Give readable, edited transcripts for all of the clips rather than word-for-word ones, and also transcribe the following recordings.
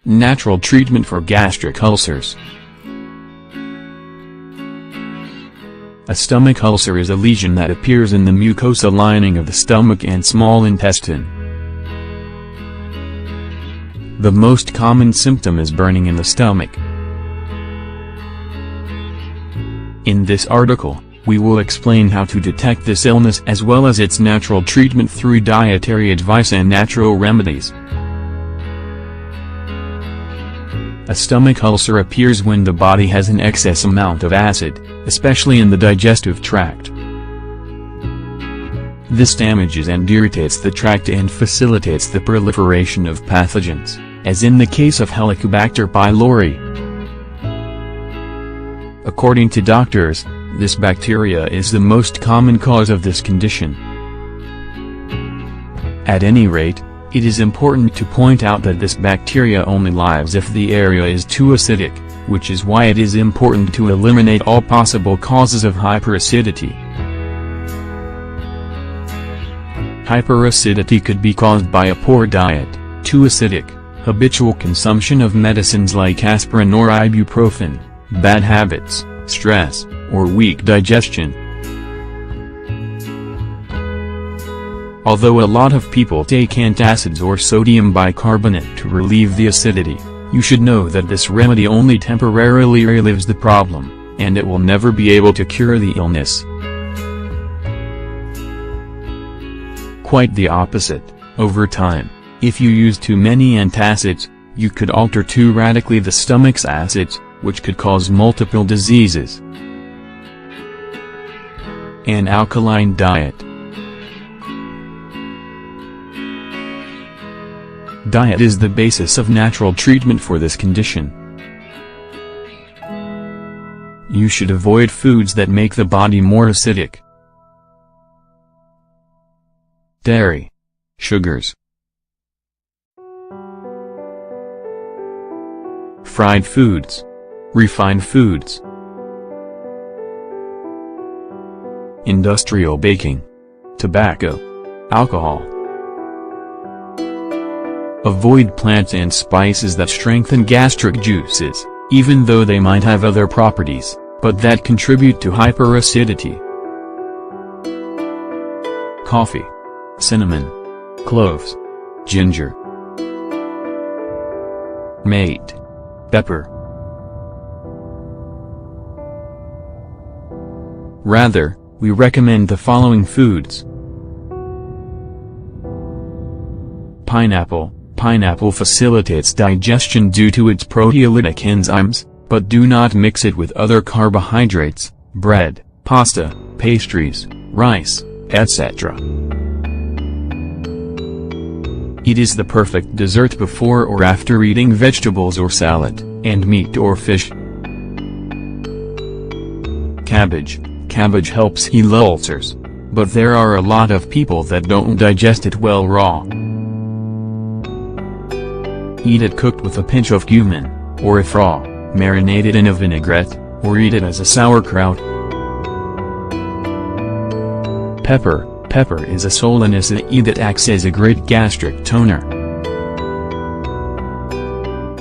Natural treatment for gastric ulcers. A stomach ulcer is a lesion that appears in the mucosa lining of the stomach and small intestine. The most common symptom is burning in the stomach. In this article, we will explain how to detect this illness as well as its natural treatment through dietary advice and natural remedies. A stomach ulcer appears when the body has an excess amount of acid, especially in the digestive tract. This damages and irritates the tract and facilitates the proliferation of pathogens, as in the case of Helicobacter pylori. According to doctors, this bacteria is the most common cause of this condition. At any rate, it is important to point out that this bacteria only lives if the area is too acidic, which is why it is important to eliminate all possible causes of hyperacidity. Hyperacidity could be caused by a poor diet, too acidic, habitual consumption of medicines like aspirin or ibuprofen, bad habits, stress, or weak digestion. Although a lot of people take antacids or sodium bicarbonate to relieve the acidity, you should know that this remedy only temporarily relieves the problem, and it will never be able to cure the illness. Quite the opposite, over time, if you use too many antacids, you could alter too radically the stomach's acids, which could cause multiple diseases. An alkaline diet. Diet is the basis of natural treatment for this condition. You should avoid foods that make the body more acidic. Dairy, sugars, fried foods, refined foods, industrial baking, tobacco, alcohol. Avoid plants and spices that strengthen gastric juices, even though they might have other properties, but that contribute to hyperacidity. Coffee, cinnamon, cloves, ginger, mate, pepper. Rather, we recommend the following foods. Pineapple. Pineapple facilitates digestion due to its proteolytic enzymes, but do not mix it with other carbohydrates, bread, pasta, pastries, rice, etc. It is the perfect dessert before or after eating vegetables or salad, and meat or fish. Cabbage. Cabbage helps heal ulcers, but there are a lot of people that don't digest it well raw. Eat it cooked with a pinch of cumin, or if raw, marinated in a vinaigrette, or eat it as a sauerkraut. Pepper. Pepper is a solanacid that acts as a great gastric toner.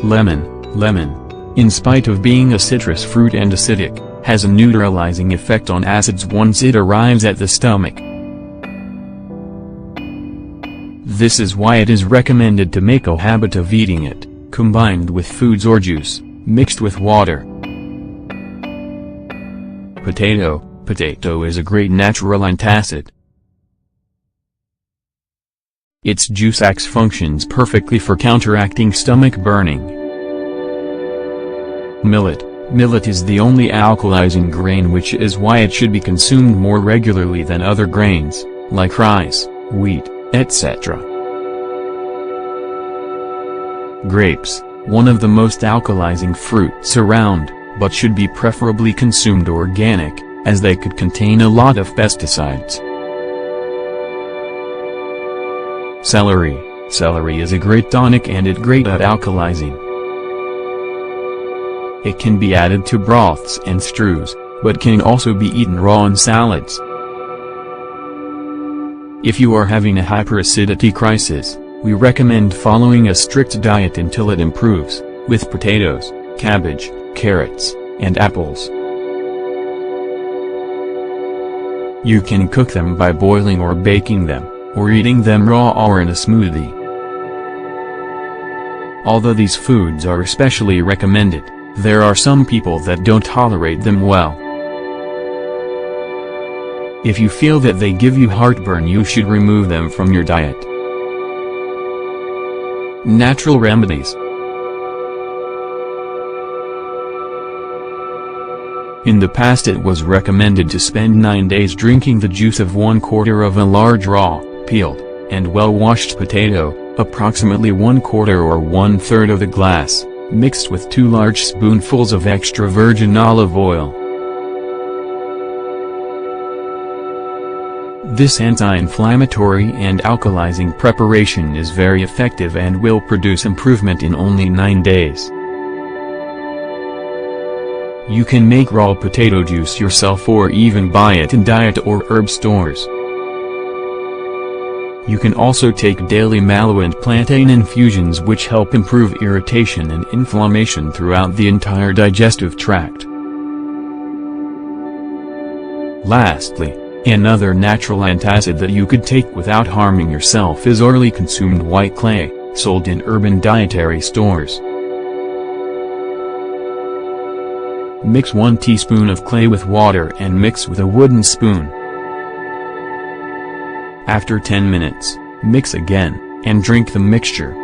Lemon. Lemon, in spite of being a citrus fruit and acidic, has a neutralizing effect on acids once it arrives at the stomach. This is why it is recommended to make a habit of eating it, combined with foods or juice, mixed with water. Potato. Potato is a great natural antacid. Its juice acts functions perfectly for counteracting stomach burning. Millet. Millet is the only alkalizing grain, which is why it should be consumed more regularly than other grains, like rice, wheat, etc. Grapes, one of the most alkalizing fruits around, but should be preferably consumed organic, as they could contain a lot of pesticides. Celery. Celery is a great tonic and it's great at alkalizing. It can be added to broths and stews, but can also be eaten raw in salads. If you are having a hyperacidity crisis, We recommend following a strict diet until it improves, with potatoes, cabbage, carrots, and apples. You can cook them by boiling or baking them, or eating them raw or in a smoothie. Although these foods are especially recommended, there are some people that don't tolerate them well. If you feel that they give you heartburn, you should remove them from your diet. Natural remedies. In the past it was recommended to spend 9 days drinking the juice of 1/4 of a large raw, peeled, and well-washed potato, approximately 1/4 or 1/3 of the glass, mixed with 2 large spoonfuls of extra virgin olive oil. This anti-inflammatory and alkalizing preparation is very effective and will produce improvement in only 9 days. You can make raw potato juice yourself or even buy it in diet or herb stores. You can also take daily mallow and plantain infusions which help improve irritation and inflammation throughout the entire digestive tract. Lastly, another natural antacid that you could take without harming yourself is orally consumed white clay, sold in urban dietary stores. Mix 1 teaspoon of clay with water and mix with a wooden spoon. After 10 minutes, mix again, and drink the mixture.